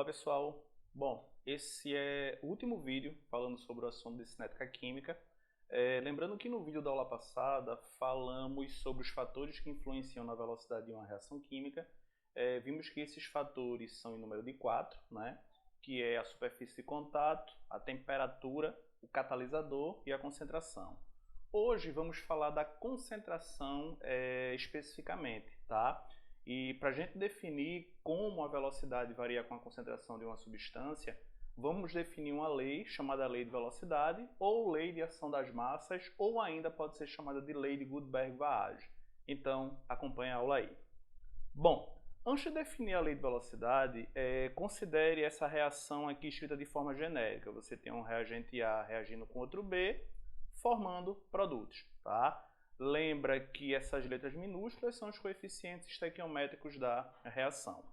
Olá pessoal, bom, esse é o último vídeo falando sobre o assunto de cinética química. Lembrando que no vídeo da aula passada falamos sobre os fatores que influenciam na velocidade de uma reação química. Vimos que esses fatores são em número de 4, né? Que é a superfície de contato, a temperatura, o catalisador e a concentração. Hoje vamos falar da concentração especificamente, tá? E para a gente definir como a velocidade varia com a concentração de uma substância, vamos definir uma lei chamada lei de velocidade, ou lei de ação das massas, ou ainda pode ser chamada de lei de Gutenberg-Vaage. Então, acompanhe a aula aí. Bom, antes de definir a lei de velocidade, considere essa reação aqui escrita de forma genérica. Você tem um reagente A reagindo com outro B, formando produtos, tá? Lembra que essas letras minúsculas são os coeficientes estequiométricos da reação.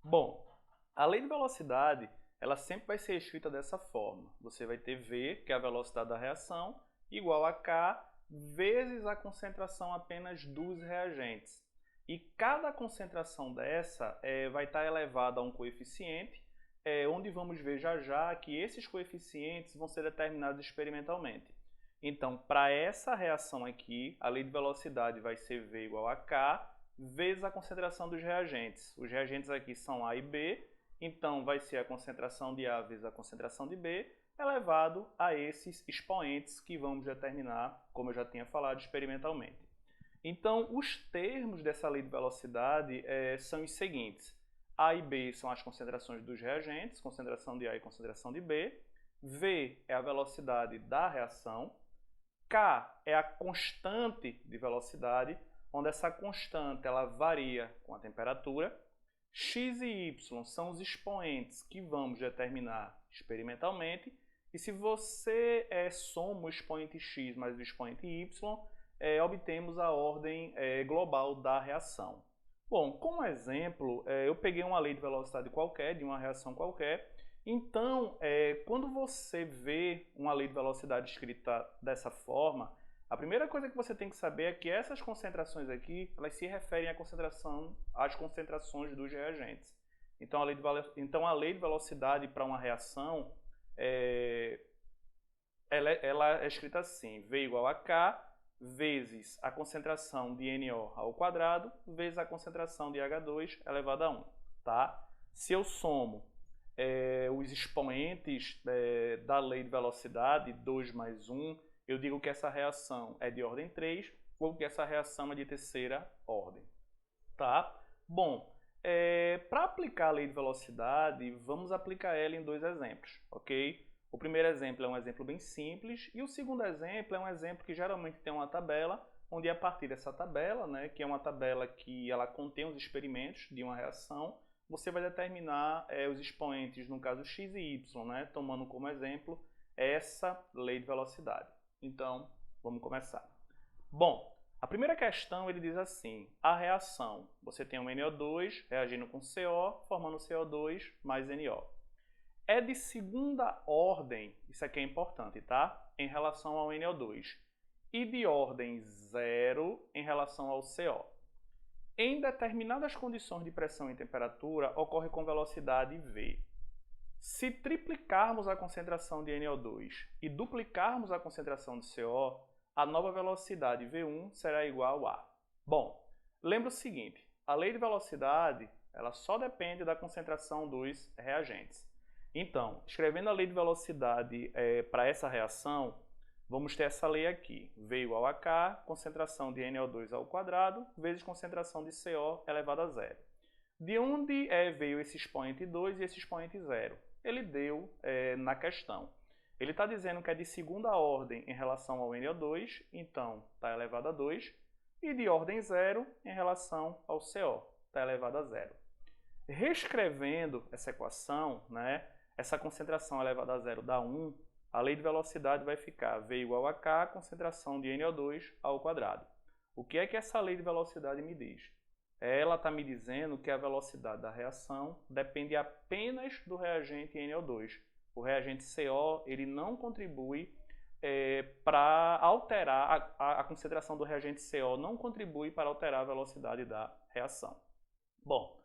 Bom, a lei de velocidade, ela sempre vai ser escrita dessa forma. Você vai ter V, que é a velocidade da reação, igual a K vezes a concentração apenas dos reagentes. E cada concentração dessa vai estar elevada a um coeficiente, onde vamos ver já já que esses coeficientes vão ser determinados experimentalmente. Então, para essa reação aqui, a lei de velocidade vai ser V igual a K vezes a concentração dos reagentes. Os reagentes aqui são A e B, então vai ser a concentração de A vezes a concentração de B, elevado a esses expoentes que vamos determinar, como eu já tinha falado, experimentalmente. Então, os termos dessa lei de velocidade são os seguintes. A e B são as concentrações dos reagentes, concentração de A e concentração de B. V é a velocidade da reação. K é a constante de velocidade, onde essa constante ela varia com a temperatura. X e Y são os expoentes que vamos determinar experimentalmente. E se você soma o expoente X mais o expoente Y, obtemos a ordem global da reação. Bom, como exemplo, eu peguei uma lei de velocidade qualquer, de uma reação qualquer. Então, quando você vê uma lei de velocidade escrita dessa forma, a primeira coisa que você tem que saber é que essas concentrações aqui, elas se referem às concentrações dos reagentes. Então, a lei de velocidade para uma reação, ela é escrita assim, V igual a K vezes a concentração de NO ao quadrado vezes a concentração de H2 elevado a 1. Tá? Se eu somo os expoentes da lei de velocidade, 2 mais 1, eu digo que essa reação é de ordem 3 ou que essa reação é de terceira ordem. Tá? Bom, para aplicar a lei de velocidade, vamos aplicar ela em dois exemplos, ok? O primeiro exemplo é um exemplo bem simples e o segundo exemplo é um exemplo que geralmente tem uma tabela, onde a partir dessa tabela, né, que é uma tabela que ela contém os experimentos de uma reação, você vai determinar os expoentes, no caso x e y, né, tomando como exemplo essa lei de velocidade. Então, vamos começar. Bom, a primeira questão ele diz assim, a reação, você tem um NO2 reagindo com CO, formando CO2 mais NO. É de segunda ordem, isso aqui é importante, tá? Em relação ao NO2. E de ordem 0 em relação ao CO. Em determinadas condições de pressão e temperatura, ocorre com velocidade V. Se triplicarmos a concentração de NO2 e duplicarmos a concentração de CO, a nova velocidade V1 será igual a... Bom, lembra o seguinte, a lei de velocidade ela só depende da concentração dos reagentes. Então, escrevendo a lei de velocidade para essa reação, vamos ter essa lei aqui, V igual a K, concentração de NO2 ao quadrado, vezes concentração de CO elevado a 0. De onde veio esse expoente 2 e esse expoente 0? Ele deu na questão. Ele está dizendo que é de segunda ordem em relação ao NO2, então está elevado a 2, e de ordem 0 em relação ao CO, está elevado a 0. Reescrevendo essa equação, né, essa concentração elevada a 0 dá 1, a lei de velocidade vai ficar V igual a K, concentração de NO2 ao quadrado. O que é que essa lei de velocidade me diz? Ela está me dizendo que a velocidade da reação depende apenas do reagente NO2. O reagente CO ele não contribui para alterar, a concentração do reagente CO não contribui para alterar a velocidade da reação. Bom,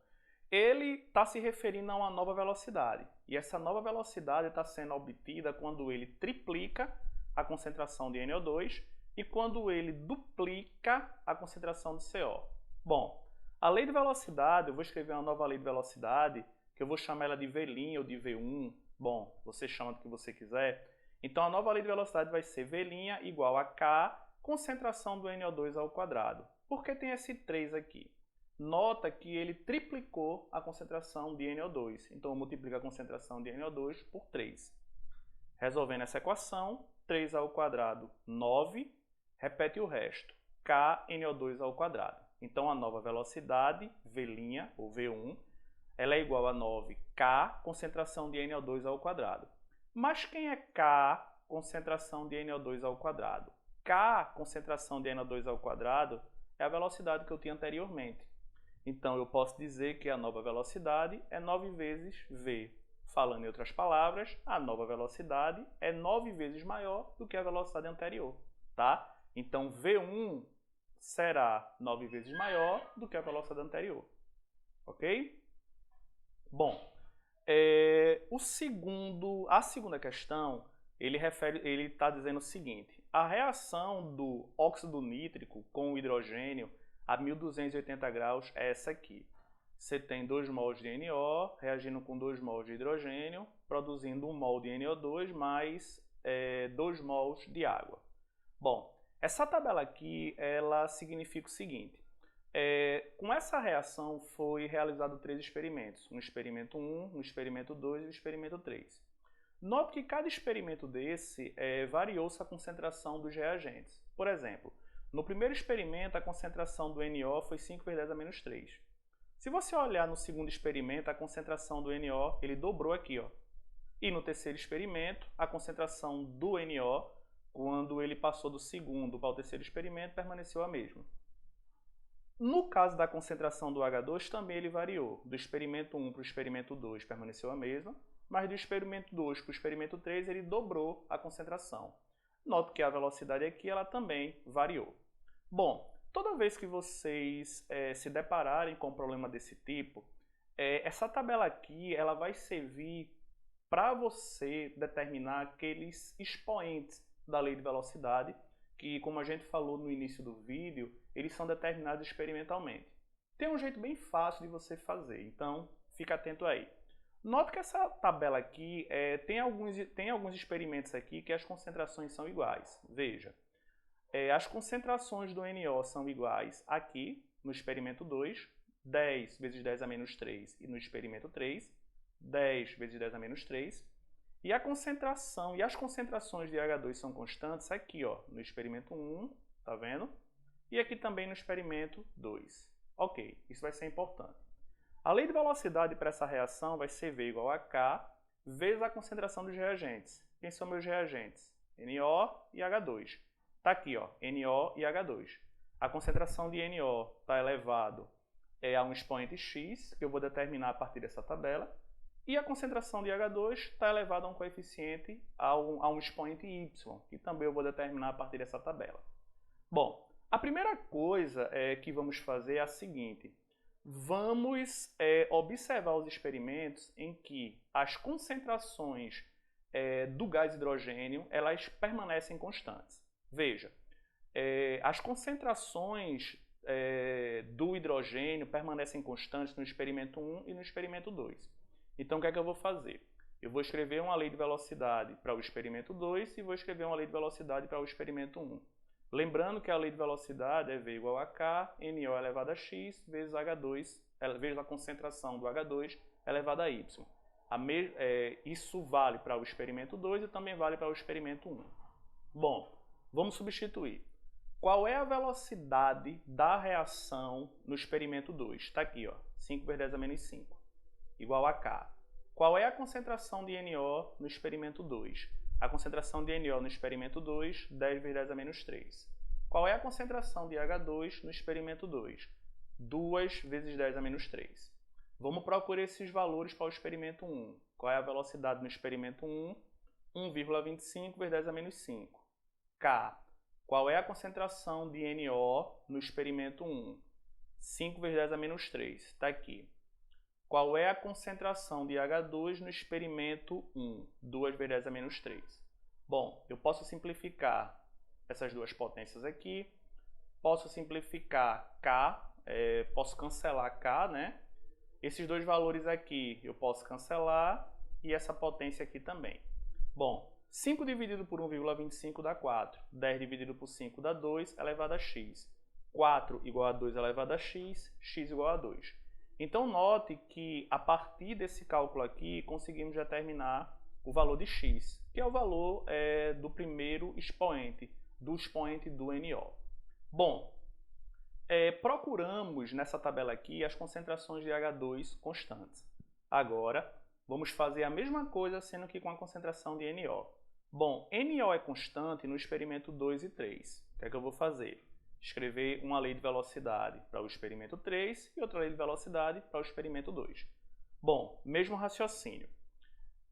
Ele está se referindo a uma nova velocidade. E essa nova velocidade está sendo obtida quando ele triplica a concentração de NO2 e quando ele duplica a concentração de CO. Bom, a lei de velocidade, eu vou escrever uma nova lei de velocidade, que eu vou chamar ela de V' ou de V1. Bom, você chama do que você quiser. Então, a nova lei de velocidade vai ser V' igual a K, concentração do NO2 ao quadrado. Por que tem esse 3 aqui? Nota que ele triplicou a concentração de NO2. Então, eu multiplico a concentração de NO2 por 3. Resolvendo essa equação, 3 ao quadrado, 9. Repete o resto, K NO2 ao quadrado. Então, a nova velocidade, V', ou V1, ela é igual a 9K, concentração de NO2 ao quadrado. Mas quem é K, concentração de NO2 ao quadrado? K, concentração de NO2 ao quadrado, é a velocidade que eu tinha anteriormente. Então, eu posso dizer que a nova velocidade é 9 vezes V. Falando em outras palavras, a nova velocidade é 9 vezes maior do que a velocidade anterior, tá? Então, V1 será 9 vezes maior do que a velocidade anterior, ok? Bom, a segunda questão, ele está dizendo o seguinte: a reação do óxido nítrico com o hidrogênio a 1280 graus é essa aqui. Você tem 2 mols de NO reagindo com 2 mols de hidrogênio, produzindo 1 mol de NO2 mais 2 mols de água. Bom, essa tabela aqui, ela significa o seguinte: com essa reação foi realizado 3 experimentos, um experimento 1, um experimento 2 e um experimento 3. Note que cada experimento desse variou-se a concentração dos reagentes. Por exemplo, no primeiro experimento a concentração do NO foi 5 vezes 10 a menos 3. Se você olhar no segundo experimento, a concentração do NO ele dobrou aqui, ó. E no terceiro experimento, a concentração do NO, quando ele passou do segundo para o terceiro experimento, permaneceu a mesma. No caso da concentração do H2, também ele variou. Do experimento 1 para o experimento 2 permaneceu a mesma, mas do experimento 2 para o experimento 3 ele dobrou a concentração. Note que a velocidade aqui ela também variou. Bom, toda vez que vocês se depararem com um problema desse tipo, essa tabela aqui ela vai servir para você determinar aqueles expoentes da lei de velocidade, que, como a gente falou no início do vídeo, eles são determinados experimentalmente. Tem um jeito bem fácil de você fazer, então fica atento aí. Note que essa tabela aqui tem alguns experimentos aqui que as concentrações são iguais. Veja, as concentrações do NO são iguais aqui no experimento 2, 10 vezes 10 a menos 3, e no experimento 3, 10 vezes 10 a menos 3. E a concentração e as concentrações de H2 são constantes aqui, ó, no experimento 1, tá vendo? E aqui também no experimento 2. Ok, isso vai ser importante. A lei de velocidade para essa reação vai ser V igual a K vezes a concentração dos reagentes. Quem são meus reagentes? NO e H2. Tá aqui, ó, NO e H2. A concentração de NO está elevado a um expoente X, que eu vou determinar a partir dessa tabela. E a concentração de H2 está elevada a um coeficiente, a um expoente Y, que também eu vou determinar a partir dessa tabela. Bom, a primeira coisa que vamos fazer é a seguinte: vamos observar os experimentos em que as concentrações do gás hidrogênio elas permanecem constantes. Veja, as concentrações do hidrogênio permanecem constantes no experimento 1 e no experimento 2. Então, o que é que eu vou fazer? Eu vou escrever uma lei de velocidade para o experimento 2 e vou escrever uma lei de velocidade para o experimento 1. Lembrando que a lei de velocidade é V igual a K, NO elevado a X, vezes H2, vezes a concentração do H2 elevado a Y. Isso vale para o experimento 2 e também vale para o experimento 1. Bom, vamos substituir. Qual é a velocidade da reação no experimento 2? Está aqui, ó, 5 vezes 10 a menos 5. Igual a K. Qual é a concentração de NO no experimento 2? A concentração de NO no experimento 2, 10 vezes 10 a menos 3. Qual é a concentração de H2 no experimento 2? 2 vezes 10 a menos 3. Vamos procurar esses valores para o experimento 1. Qual é a velocidade no experimento 1? 1,25 vezes 10 a menos 5. K. Qual é a concentração de NO no experimento 1? 5 vezes 10 a menos 3. Está aqui. qual é a concentração de H2 no experimento 1, 2 vezes 10 a menos 3. Bom, eu posso simplificar essas duas potências aqui, posso simplificar K, posso cancelar K, né? Esses dois valores aqui eu posso cancelar e essa potência aqui também. Bom, 5 dividido por 1,25 dá 4. 10 dividido por 5 dá 2 elevado a x. 4 igual a 2 elevado a x, x igual a 2. Então, note que a partir desse cálculo aqui, conseguimos determinar o valor de x, que é o valor do primeiro expoente, do expoente do NO. Bom, procuramos nessa tabela aqui as concentrações de H2 constantes. Agora, vamos fazer a mesma coisa, sendo que com a concentração de NO. Bom, NO é constante no experimento 2 e 3. O que é que eu vou fazer? Escrever uma lei de velocidade para o experimento 3 e outra lei de velocidade para o experimento 2. Bom, mesmo raciocínio.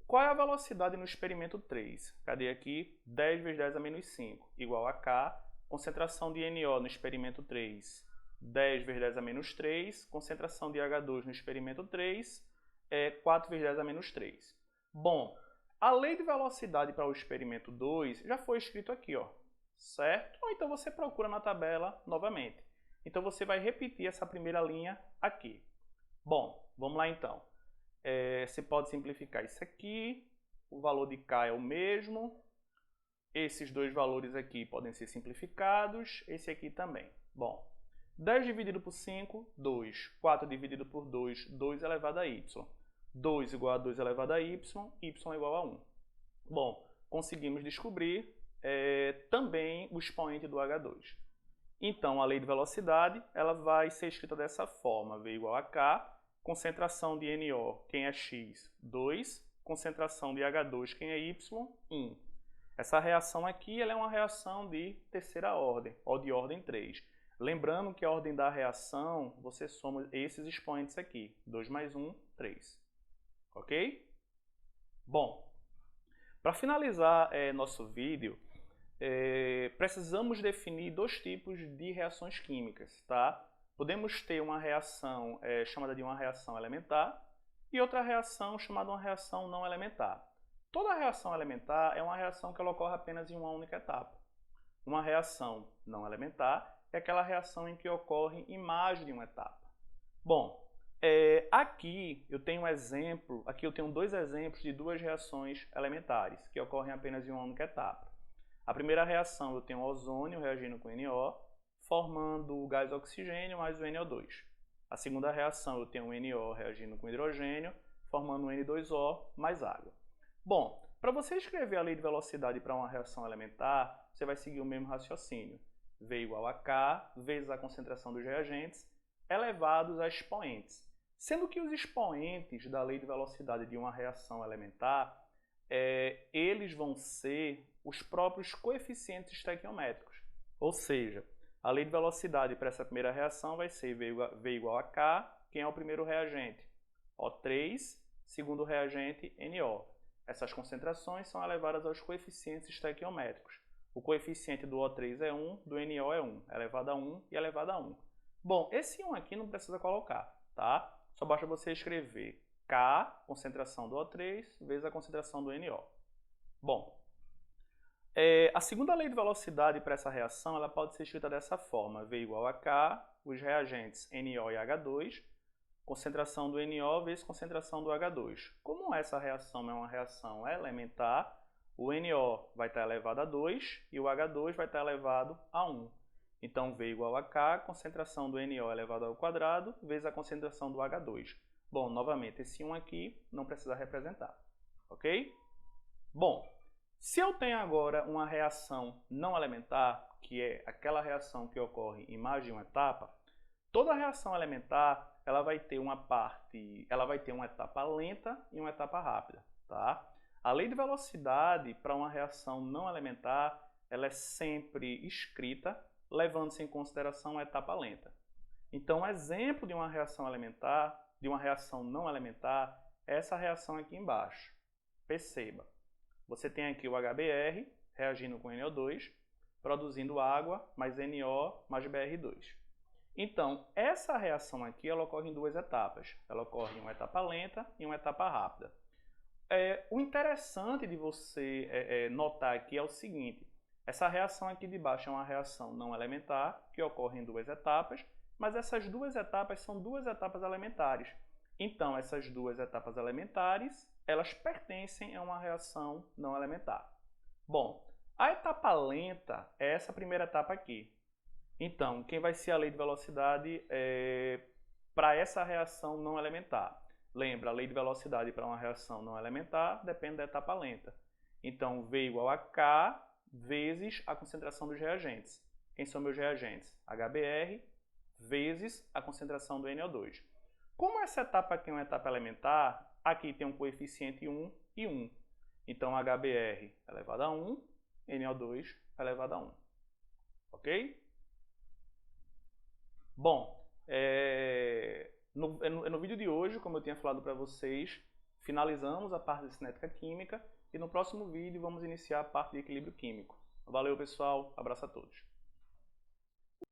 Qual é a velocidade no experimento 3? Cadê aqui? 10 vezes 10 a menos 5, igual a K. Concentração de NO no experimento 3, 10 vezes 10 a menos 3. Concentração de H2 no experimento 3, 4 vezes 10 a menos 3. Bom, a lei de velocidade para o experimento 2 já foi escrito aqui, ó, certo? Ou então você procura na tabela novamente. Então você vai repetir essa primeira linha aqui. Bom, vamos lá então. Você pode simplificar isso aqui, o valor de K é o mesmo, esses dois valores aqui podem ser simplificados, esse aqui também. Bom, 10 dividido por 5, 2. 4 dividido por 2, 2 elevado a y. 2 igual a 2 elevado a y, y igual a 1. Bom, conseguimos descobrir também o expoente do H2. Então, a lei de velocidade ela vai ser escrita dessa forma, V igual a K, concentração de NO, quem é x, 2, concentração de H2, quem é y, 1. Essa reação aqui ela é uma reação de terceira ordem, ou de ordem 3. Lembrando que a ordem da reação, você soma esses expoentes aqui, 2 mais 1, 3. Ok? Bom, para finalizar nosso vídeo, precisamos definir dois tipos de reações químicas, tá? Podemos ter uma reação chamada de uma reação elementar e outra reação chamada de uma reação não elementar. Toda reação elementar é uma reação que ela ocorre apenas em uma única etapa. Uma reação não elementar é aquela reação em que ocorre em mais de uma etapa. Bom, aqui eu tenho dois exemplos de duas reações elementares que ocorrem apenas em uma única etapa. A primeira reação eu tenho ozônio reagindo com NO, formando o gás oxigênio mais o NO2. A segunda reação eu tenho o NO reagindo com hidrogênio, formando o N2O mais água. Bom, para você escrever a lei de velocidade para uma reação elementar, você vai seguir o mesmo raciocínio. V igual a K vezes a concentração dos reagentes elevados a expoentes. Sendo que os expoentes da lei de velocidade de uma reação elementar, eles vão ser os próprios coeficientes estequiométricos. Ou seja, a lei de velocidade para essa primeira reação vai ser V igual a K, quem é o primeiro reagente? O3, segundo reagente, NO. Essas concentrações são elevadas aos coeficientes estequiométricos. O coeficiente do O3 é 1, do NO é 1, elevado a 1 e elevado a 1. Bom, esse 1 aqui não precisa colocar, tá? Só basta você escrever K, concentração do O3, vezes a concentração do NO. Bom, a segunda lei de velocidade para essa reação ela pode ser escrita dessa forma. V igual a K, os reagentes NO e H2, concentração do NO vezes concentração do H2. Como essa reação é uma reação elementar, o NO vai estar elevado a 2 e o H2 vai estar elevado a 1. Então, V igual a K, concentração do NO elevado ao quadrado, vezes a concentração do H2. Bom, novamente, esse 1 aqui não precisa representar, ok? Bom, se eu tenho agora uma reação não elementar, que é aquela reação que ocorre em mais de uma etapa, toda reação elementar ela vai ter uma etapa lenta e uma etapa rápida, tá? A lei de velocidade para uma reação não elementar, ela é sempre escrita levando-se em consideração a etapa lenta. Então, um exemplo de uma reação elementar, de uma reação não elementar, é essa reação aqui embaixo. Perceba, você tem aqui o HBr reagindo com NO2, produzindo água mais NO mais BR2. Então, essa reação aqui ela ocorre em duas etapas. Ela ocorre em uma etapa lenta e uma etapa rápida. O interessante de você notar aqui é o seguinte: essa reação aqui de baixo é uma reação não elementar, que ocorre em duas etapas, mas essas duas etapas são duas etapas elementares. Então, essas duas etapas elementares, elas pertencem a uma reação não elementar. Bom, a etapa lenta é essa primeira etapa aqui. Então, quem vai ser a lei de velocidade para essa reação não elementar? Lembra, a lei de velocidade para uma reação não elementar depende da etapa lenta. Então, V igual a K vezes a concentração dos reagentes. Quem são meus reagentes? HBr vezes a concentração do NO2. Como essa etapa aqui é uma etapa elementar, aqui tem um coeficiente 1 e 1. Então, HBr elevado a 1, NO2 elevado a 1. Ok? Bom, no vídeo de hoje, como eu tinha falado para vocês, finalizamos a parte de cinética química e no próximo vídeo vamos iniciar a parte de equilíbrio químico. Valeu, pessoal. Abraço a todos.